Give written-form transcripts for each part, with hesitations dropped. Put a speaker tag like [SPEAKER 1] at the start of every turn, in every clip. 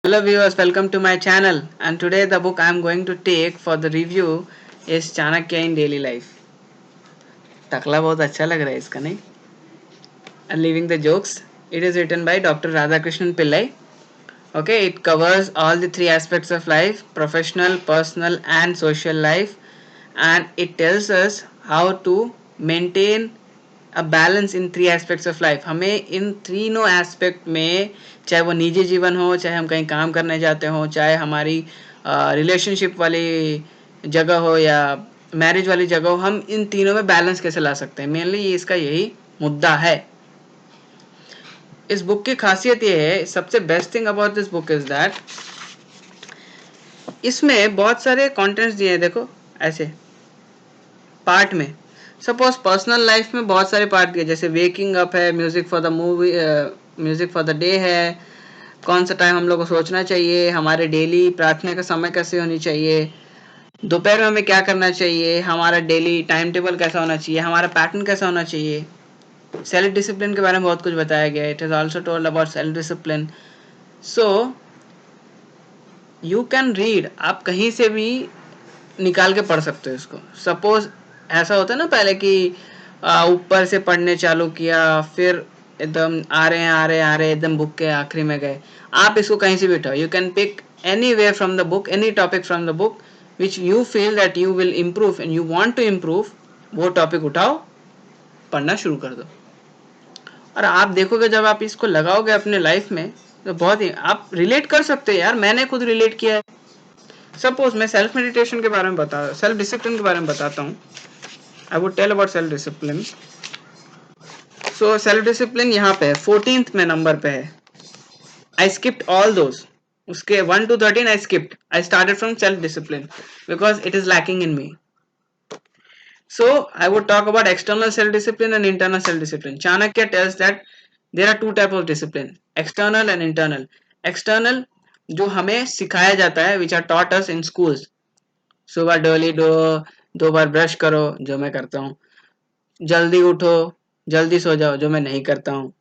[SPEAKER 1] Hello viewers, welcome to my channel, and today the book I am going to take for the review is Chanakya in Daily Life. टकला बहुत अच्छा लग रहा है इसका नहीं? And leaving the jokes, it is written by Dr. Radhakrishnan Pillai. Okay, it covers all the three aspects of life: professional, personal and social life, and it tells us how to maintain a balance in three aspects of life. हमें इन तीनों aspect में, चाहे वो निजी जीवन हो, चाहे हम कहीं काम करने जाते हो, चाहे हमारी रिलेशनशिप वाली जगह हो या मैरिज वाली जगह हो, हम इन तीनों में बैलेंस कैसे ला सकते हैं. मेनली इसका यही मुद्दा है. इस बुक की खासियत ये है, सबसे best thing about this book is that इसमें बहुत सारे कंटेंट्स दिए हैं. देखो ऐसे पार्ट में. सपोज पर्सनल लाइफ में बहुत सारे पार्ट दिए, जैसे वेकिंग अप है, music for the movie, music for the day है, कौन सा टाइम हम लोग को सोचना चाहिए, हमारे डेली प्रार्थना का समय कैसे होनी चाहिए, दोपहर में हमें क्या करना चाहिए, हमारा डेली टाइम टेबल कैसा होना चाहिए, हमारा पैटर्न कैसा होना चाहिए. सेल्फ डिसिप्लिन के बारे में बहुत कुछ बताया गया है. It is also told about self discipline. So you can read, आप कहीं से भी निकाल के पढ़ सकते हो इसको. सपोज ऐसा होता है ना पहले कि ऊपर से पढ़ने चालू किया, फिर एकदम आ रहे एकदम बुक के आखिरी में गए. आप इसको कहीं से भी उठाओ. You can pick any way from the book, any topic from the book which you feel that you will improve and you want to improve. वो टॉपिक उठाओ, पढ़ना शुरू कर दो, और आप देखोगे जब आप इसको लगाओगे अपने लाइफ में तो बहुत ही आप रिलेट कर सकते हो. यार मैंने खुद रिलेट किया है. सपोज मैं सेल्फ मेडिटेशन के बारे में सेल्फ डिसिप्लिन के बारे में बताता हूँ. I would tell about self discipline. So self discipline यहाँ पे है 14th में नंबर पे है. I skipped all those. उसके 1 to 13 I skipped. I started from self discipline because it is lacking in me. So I would talk about external self-discipline and internal self-discipline. Chanakya tells that there are two types of discipline, external and internal. External जो हमें सिखाया जाता है, which are taught us in schools. सुबह daily दो बार brush करो, जो मैं करता हूँ. जल्दी उठो, जल्दी सो जाओ, जो मैं नहीं करता हूँ.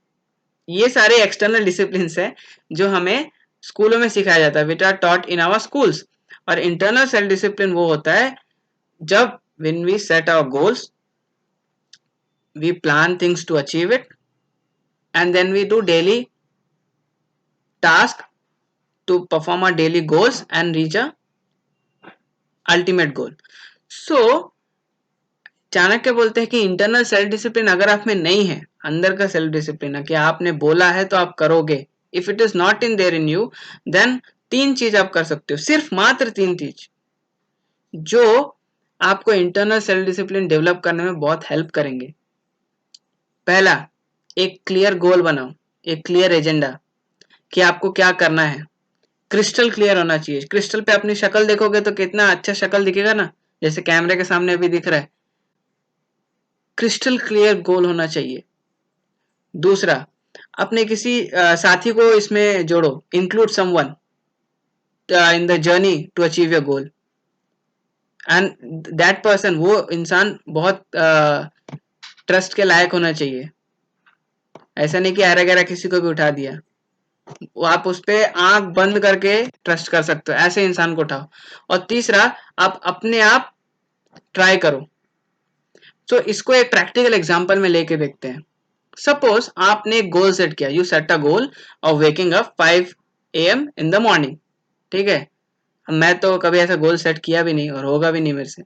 [SPEAKER 1] ये सारे एक्सटर्नल डिसिप्लिन है जो हमें स्कूलों में सिखाया जाता है, which are taught in our schools. और इंटरनल सेल्फ डिसिप्लिन वो होता है जब when we set our goals, we plan things to achieve it, and then we do daily task to perform our daily goals and reach a ultimate goal. So Chanakya बोलते हैं कि internal self discipline अगर आप में नहीं है, अंदर का सेल्फ डिसिप्लिन है कि आपने बोला है तो आप करोगे, if it is not in there in you, then तीन चीज आप कर सकते हो, सिर्फ मात्र तीन चीज जो आपको इंटरनल सेल्फ डिसिप्लिन डेवलप करने में बहुत हेल्प करेंगे. पहला, एक क्लियर गोल बनाओ, एक क्लियर एजेंडा कि आपको क्या करना है. क्रिस्टल क्लियर होना चाहिए. क्रिस्टल पे अपनी शक्ल देखोगे तो कितना अच्छा शक्ल दिखेगा ना, जैसे कैमरे के सामने अभी दिख रहा है. क्रिस्टल क्लियर गोल होना चाहिए. दूसरा, अपने किसी साथी को इसमें जोड़ो, include someone in the journey to achieve your goal. And that person, वो इंसान बहुत ट्रस्ट के लायक होना चाहिए. ऐसा नहीं कि अरे गहरा किसी को भी उठा दिया. वो आप उस पे आंख बंद करके ट्रस्ट कर सकते हो, ऐसे इंसान को उठाओ. और तीसरा, आप अपने आप ट्राई करो. तो इसको एक प्रैक्टिकल एग्जांपल में लेके देखते हैं. सपोज आपने एक गोल सेट किया, you set a goal of waking up 5 AM in the morning. ठीक है, मैं तो कभी ऐसा गोल सेट किया भी नहीं और होगा भी नहीं मेरे से,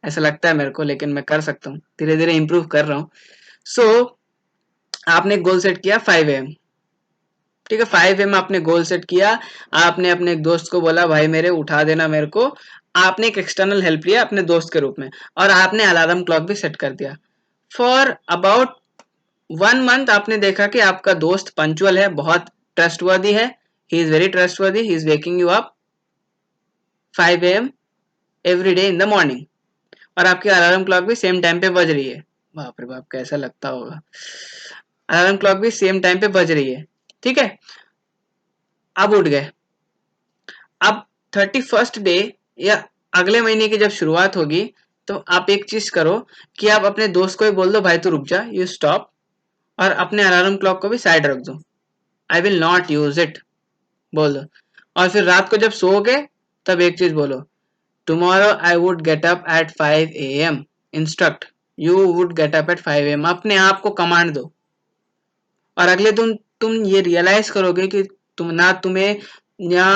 [SPEAKER 1] ऐसा लगता है मेरे को, लेकिन मैं कर सकता हूँ, धीरे धीरे इंप्रूव कर रहा हूँ. सो आपने एक गोल सेट किया 5 AM. ठीक है, 5 AM आपने गोल सेट किया. आपने अपने एक दोस्त को बोला भाई मेरे उठा देना मेरे को. आपने एक एक्सटर्नल हेल्प लिया अपने दोस्त के रूप में, और आपने अलार्म क्लॉक भी सेट कर दिया. फॉर अबाउट 1 month आपने देखा कि आपका दोस्त पंचुअल है, बहुत ट्रस्टवर्दी है. He is very trustworthy. He is waking you up 5 AM every day in the morning, और आपकी अलार्म क्लॉक भी सेम टाइम पे बज रही है. बाप रे बाप, कैसा लगता होगा. अलार्म क्लॉक भी सेम टाइम पे बज रही है. ठीक है, अब उठ गए. अब 31st डे या अगले महीने की जब शुरुआत होगी, तो आप एक चीज करो कि आप अपने दोस्त को ही बोल दो भाई तू रुक जा, यू स्टॉप, और अपने अलार्म क्लॉक को भी साइड रख दो. I will not use it बोल दो. और फिर रात को जब सोओगे तब एक चीज बोलो, tomorrow I would get up at 5 AM। Instruct, you would get up at 5 AM। अपने आप को कमांड दो और अगले दिन तुम ये रियलाइज करोगे कि तुम्हें या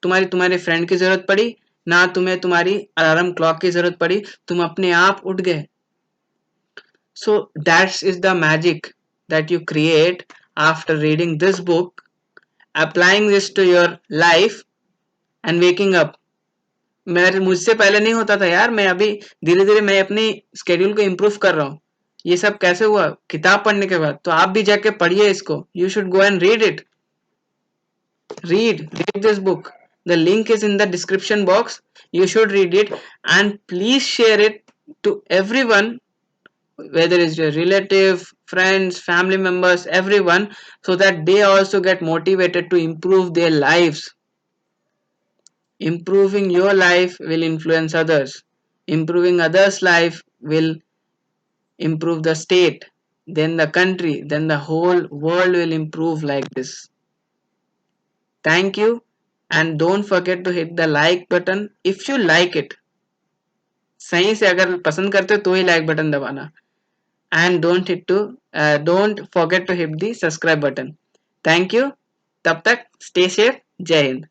[SPEAKER 1] तुम्हारे फ्रेंड की जरूरत पड़ी, ना तुम्हें तुम्हारी अलार्म क्लॉक की जरूरत पड़ी, तुम अपने आप उठ गए। So that is the magic that you create after reading this book, applying this to your life and waking up। मेरे मुझसे पहले नहीं होता था यार, मैं अभी धीरे धीरे मैं अपनी स्केड्यूल को इम्प्रूव कर रहा हूँ। ये सब कैसे हुआ? किताब पढ़ने के बाद। तो आप भी जाके पढ़िए इसको। You should go and read it. read this book. The link is in the description box. You should read it and please share it to everyone, whether it's your relative, friends, family members, everyone, so that they also get motivated to improve their lives. Improving your life will influence others. Improving others' life will improve the state, then the country, then the whole world will improve like this. Thank you, and don't forget to hit the like button if you like it. सही से अगर पसंद करते हो तो ही like button दबाना। And don't forget to hit the subscribe button. Thank you. तब तक stay safe. जय हिंद।